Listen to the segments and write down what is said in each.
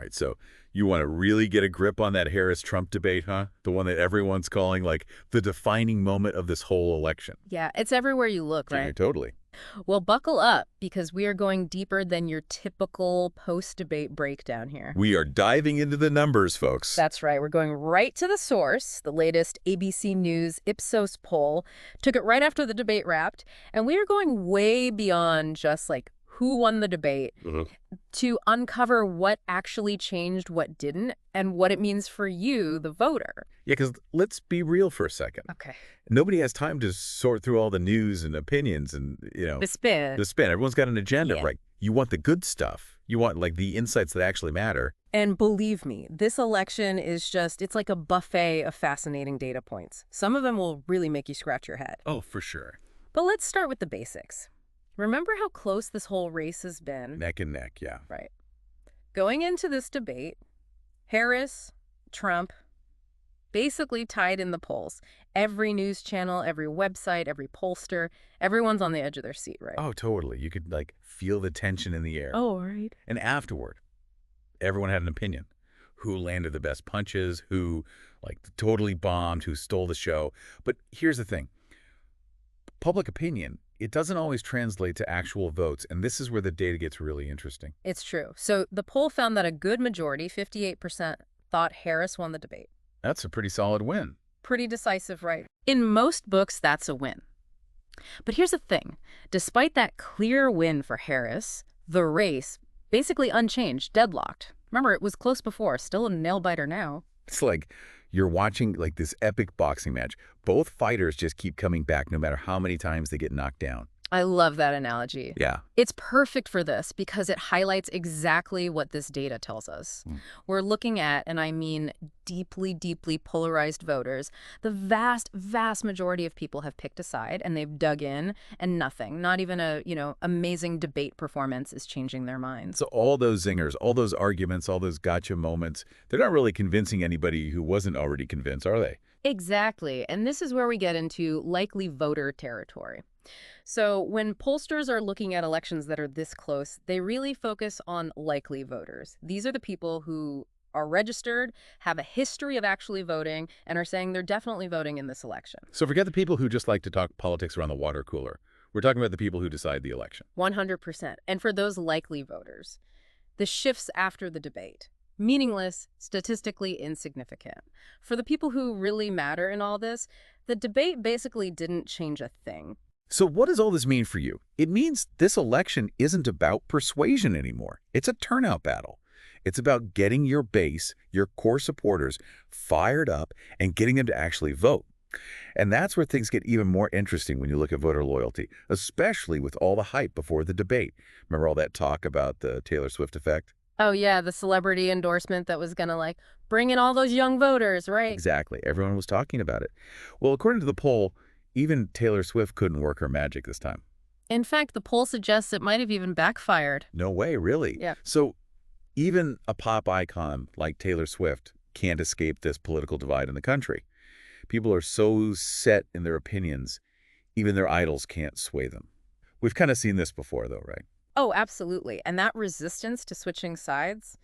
right, so you want to really get a grip on that Harris-Trump debate, huh? The one that everyone's calling, like, the defining moment of this whole election. Yeah, it's everywhere you look, Yeah, right? totally. Well, buckle up, because we are going deeper than your typical post-debate breakdown here. We are diving into the numbers, folks. That's right. We're going right to the source. The latest ABC News Ipsos poll took it right after the debate wrapped, and we are going way beyond just, like, who won the debate to uncover what actually changed, what didn't, and what it means for you, the voter. Yeah, because let's be real for a second. Okay. Nobody has time to sort through all the news and opinions and, The spin. the spin. Everyone's got an agenda, Yeah. right? You want the good stuff. You want, like, the insights that actually matter. And believe me, this election is just, it's like a buffet of fascinating data points. Some of them will really make you scratch your head. Oh, for sure. But let's start with the basics. Remember how close this whole race has been? Neck and neck, yeah. Right. Going into this debate, Harris, Trump, basically tied in the polls. Every news channel, every website, every pollster, everyone's on the edge of their seat, right? Oh, totally. You could, like, feel the tension in the air. Oh, right. And afterward, everyone had an opinion. Who landed the best punches, who, like, totally bombed, who stole the show. But here's the thing. Public opinion, it doesn't always translate to actual votes, and this is where the data gets really interesting. It's true. So the poll found that a good majority, 58%, thought Harris won the debate. That's a pretty solid win. Pretty decisive, right? In most books, that's a win. But here's the thing. Despite that clear win for Harris, the race, basically unchanged, deadlocked. Remember, it was close before, still a nail-biter now. It's like you're watching, like, this epic boxing match. Both fighters just keep coming back no matter how many times they get knocked down. I love that analogy. Yeah. It's perfect for this because it highlights exactly what this data tells us. We're looking at, and I mean deeply, deeply polarized voters. The vast, vast majority of people have picked a side and they've dug in, and nothing, not even a, amazing debate performance is changing their minds. So all those zingers, all those arguments, all those gotcha moments, they're not really convincing anybody who wasn't already convinced, are they? Exactly. And this is where we get into likely voter territory. So when pollsters are looking at elections that are this close, they really focus on likely voters. These are the people who are registered, have a history of actually voting, and are saying they're definitely voting in this election. So forget the people who just like to talk politics around the water cooler. We're talking about the people who decide the election. 100%. And for those likely voters, the shifts after the debate. Meaningless, statistically insignificant. For the people who really matter in all this, the debate basically didn't change a thing. So what does all this mean for you? It means this election isn't about persuasion anymore. It's a turnout battle. It's about getting your base, your core supporters, fired up and getting them to actually vote. And that's where things get even more interesting when you look at voter loyalty, especially with all the hype before the debate. Remember all that talk about the Taylor Swift effect? Oh, yeah, the celebrity endorsement that was going to, like, bring in all those young voters, right? Exactly. Everyone was talking about it. Well, according to the poll, even Taylor Swift couldn't work her magic this time. In fact, the poll suggests it might have even backfired. No way, really? Yeah. So even a pop icon like Taylor Swift can't escape this political divide in the country. People are so set in their opinions, even their idols can't sway them. We've kind of seen this before, though, right? Oh, absolutely. And that resistance to switching sides,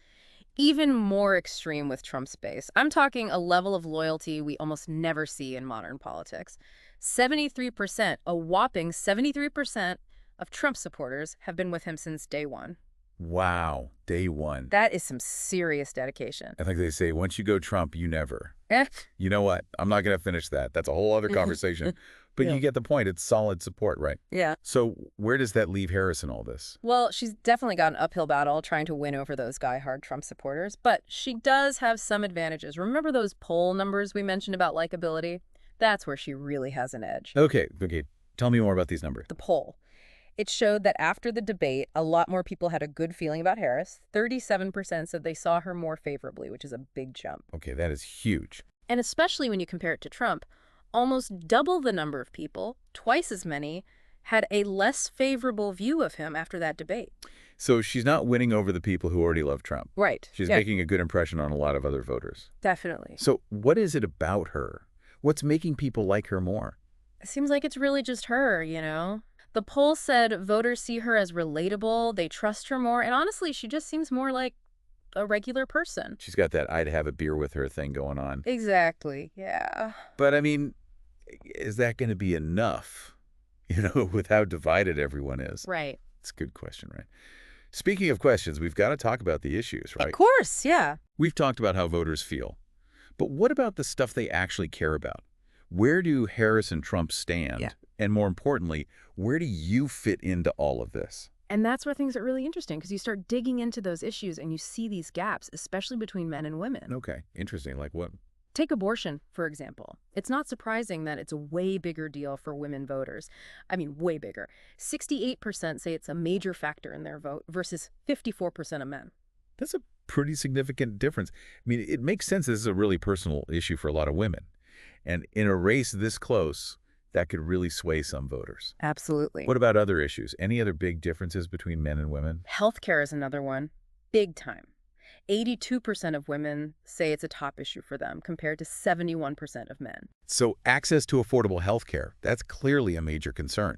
even more extreme with Trump's base. I'm talking a level of loyalty we almost never see in modern politics. 73%, a whopping 73% of Trump supporters have been with him since day one. Wow, day one. That is some serious dedication. I think they say, once you go Trump, you never. Eh? You know what? I'm not going to finish that. That's a whole other conversation. But Yeah. you get the point. It's solid support, right? Yeah. So where does that leave Harris in all this? Well, she's definitely got an uphill battle trying to win over those diehard Trump supporters, but she does have some advantages. Remember those poll numbers we mentioned about likability? That's where she really has an edge. Okay. Tell me more about these numbers. The poll. It showed that after the debate, a lot more people had a good feeling about Harris. 37% said they saw her more favorably, which is a big jump. Okay, that is huge. And especially when you compare it to Trump, almost double the number of people, twice as many, had a less favorable view of him after that debate. So she's not winning over the people who already love Trump. Right. She's Yeah, making a good impression on a lot of other voters. definitely. So what is it about her? What's making people like her more? It seems like it's really just her, The poll said voters see her as relatable, they trust her more, and honestly, she just seems more like a regular person. She's got that I'd have a beer with her thing going on. Exactly, yeah. But, I mean, is that going to be enough, with how divided everyone is? Right. It's a good question, right? Speaking of questions, we've got to talk about the issues, right? Of course, yeah. We've talked about how voters feel. But what about the stuff they actually care about? Where do Harris and Trump stand? Yeah. And more importantly, where do you fit into all of this? And that's where things are really interesting, because you start digging into those issues and you see these gaps, especially between men and women. Okay, interesting. Like what? Take abortion, for example. It's not surprising that it's a way bigger deal for women voters. I mean, way bigger. 68% say it's a major factor in their vote versus 54% of men. That's a pretty significant difference. I mean, it makes sense this is a really personal issue for a lot of women. And in a race this close, that could really sway some voters. Absolutely. What about other issues? Any other big differences between men and women? Healthcare is another one. Big time. 82% of women say it's a top issue for them, compared to 71% of men. So access to affordable health care, that's clearly a major concern.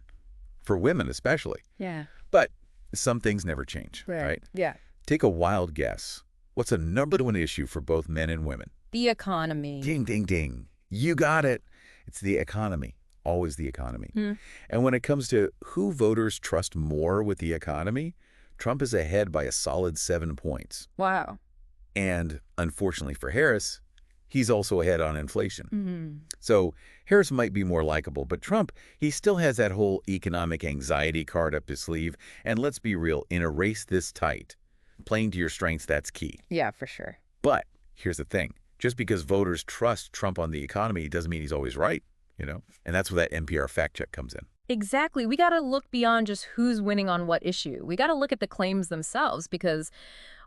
For women especially. Yeah. But some things never change, right? Yeah. Take a wild guess. What's a #1 issue for both men and women? The economy. Ding, ding, ding. You got it. It's the economy. Always the economy. And when it comes to who voters trust more with the economy, Trump is ahead by a solid 7 points. Wow. And unfortunately for Harris, he's also ahead on inflation. So Harris might be more likable, but Trump, he still has that whole economic anxiety card up his sleeve. And let's be real, in a race this tight, playing to your strengths, that's key. Yeah, for sure. But here's the thing. Just because voters trust Trump on the economy doesn't mean he's always right, And that's where that NPR fact check comes in. Exactly. We got to look beyond just who's winning on what issue. We got to look at the claims themselves because,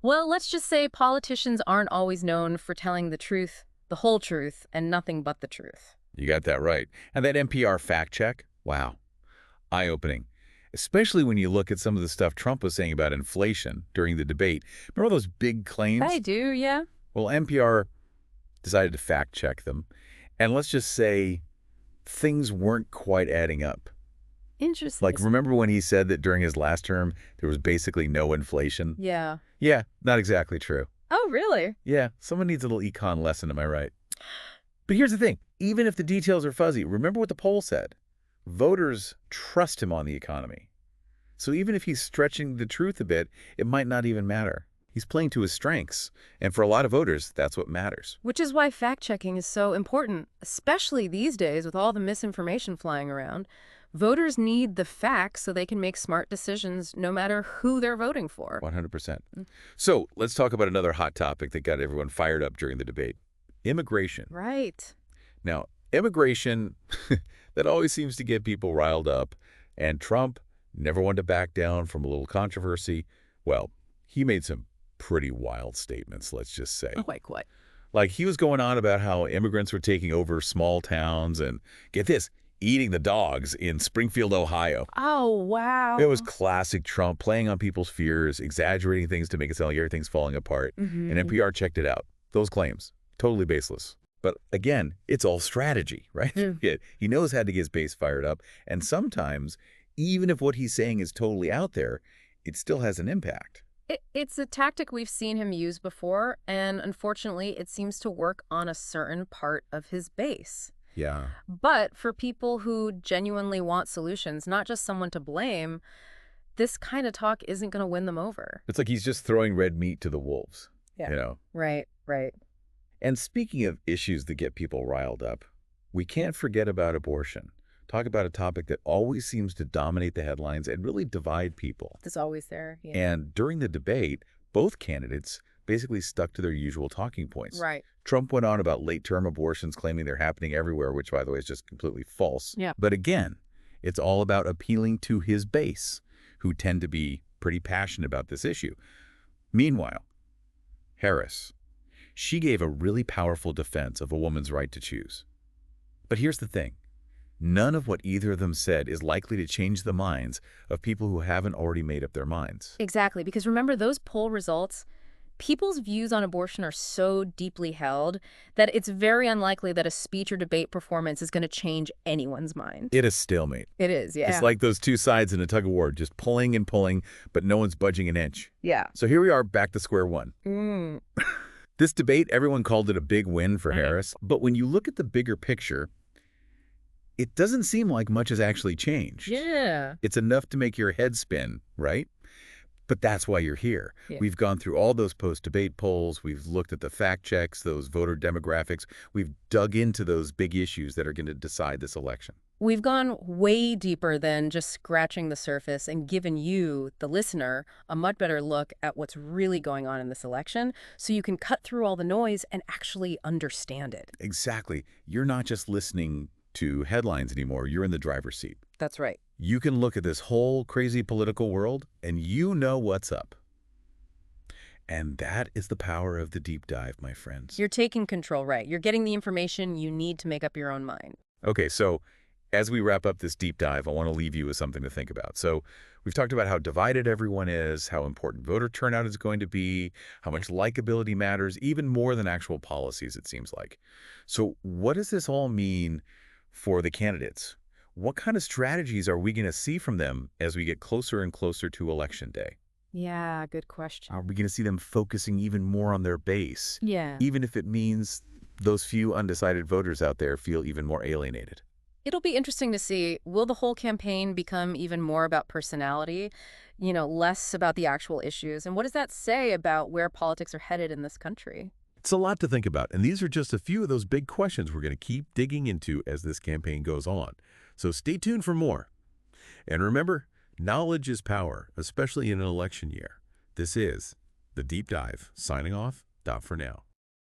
well, let's just say politicians aren't always known for telling the truth, the whole truth, and nothing but the truth. You got that right. And that NPR fact check, wow, eye-opening. Especially when you look at some of the stuff Trump was saying about inflation during the debate. Remember those big claims? I do, yeah. Well, NPR decided to fact check them. And let's just say things weren't quite adding up. Interesting. Like, remember when he said that during his last term, there was basically no inflation? Yeah. Yeah, not exactly true. Oh, really? Yeah, someone needs a little econ lesson, am I right? But here's the thing. Even if the details are fuzzy, remember what the poll said. Voters trust him on the economy. So even if he's stretching the truth a bit, it might not even matter. He's playing to his strengths. And for a lot of voters, that's what matters. Which is why fact-checking is so important, especially these days with all the misinformation flying around. Voters need the facts so they can make smart decisions no matter who they're voting for. 100%. So let's talk about another hot topic that got everyone fired up during the debate. Immigration. Right. Now, immigration, that always seems to get people riled up. And Trump never wanted to back down from a little controversy. Well, he made some pretty wild statements, let's just say. Like what? Like he was going on about how immigrants were taking over small towns and, get this, eating the dogs in Springfield, Ohio. Oh, wow. It was classic Trump, playing on people's fears, exaggerating things to make it sound like everything's falling apart. And NPR checked it out. Those claims, totally baseless. But again, it's all strategy, right? He knows how to get his base fired up. And sometimes, even if what he's saying is totally out there, it still has an impact. It's a tactic we've seen him use before, and unfortunately, it seems to work on a certain part of his base. Yeah. But for people who genuinely want solutions, not just someone to blame, this kind of talk isn't going to win them over. It's like he's just throwing red meat to the wolves. Yeah. Right. And speaking of issues that get people riled up, we can't forget about abortion. Talk about a topic that always seems to dominate the headlines and really divide people. It's always there. Yeah. And during the debate, both candidates basically stuck to their usual talking points. Right. Trump went on about late-term abortions, claiming they're happening everywhere, which, by the way, is just completely false. Yeah. But again, it's all about appealing to his base, who tend to be pretty passionate about this issue. Meanwhile, Harris, she gave a really powerful defense of a woman's right to choose. But here's the thing. None of what either of them said is likely to change the minds of people who haven't already made up their minds. Exactly, because remember, those poll results People's views on abortion are so deeply held that it's very unlikely that a speech or debate performance is going to change anyone's mind. It is stalemate. It is, It's yeah. like those two sides in a tug-of-war, just pulling and pulling, but no one's budging an inch. Yeah. So here we are back to square one. Mm. This debate, everyone called it a big win for Harris. But when you look at the bigger picture, it doesn't seem like much has actually changed. Yeah. It's enough to make your head spin, right? But that's why you're here. Yeah. We've gone through all those post-debate polls. We've looked at the fact checks, those voter demographics. We've dug into those big issues that are going to decide this election. We've gone way deeper than just scratching the surface and given you, the listener, a much better look at what's really going on in this election so you can cut through all the noise and actually understand it. Exactly. You're not just listening to headlines anymore. You're in the driver's seat. That's right. You can look at this whole crazy political world and you know what's up. And that is the power of the deep dive, my friends. You're taking control, right? You're getting the information you need to make up your own mind. Okay, so as we wrap up this deep dive, I want to leave you with something to think about. So we've talked about how divided everyone is, how important voter turnout is going to be, how much likability matters, even more than actual policies, it seems like. So what does this all mean for the candidates? What kind of strategies are we going to see from them as we get closer and closer to Election Day? Yeah, good question. Are we going to see them focusing even more on their base? Yeah. Even if it means those few undecided voters out there feel even more alienated? It'll be interesting to see, will the whole campaign become even more about personality, less about the actual issues? And what does that say about where politics are headed in this country? It's a lot to think about, and these are just a few of those big questions we're going to keep digging into as this campaign goes on. So stay tuned for more. And remember, knowledge is power, especially in an election year. This is The Deep Dive, signing off. For now.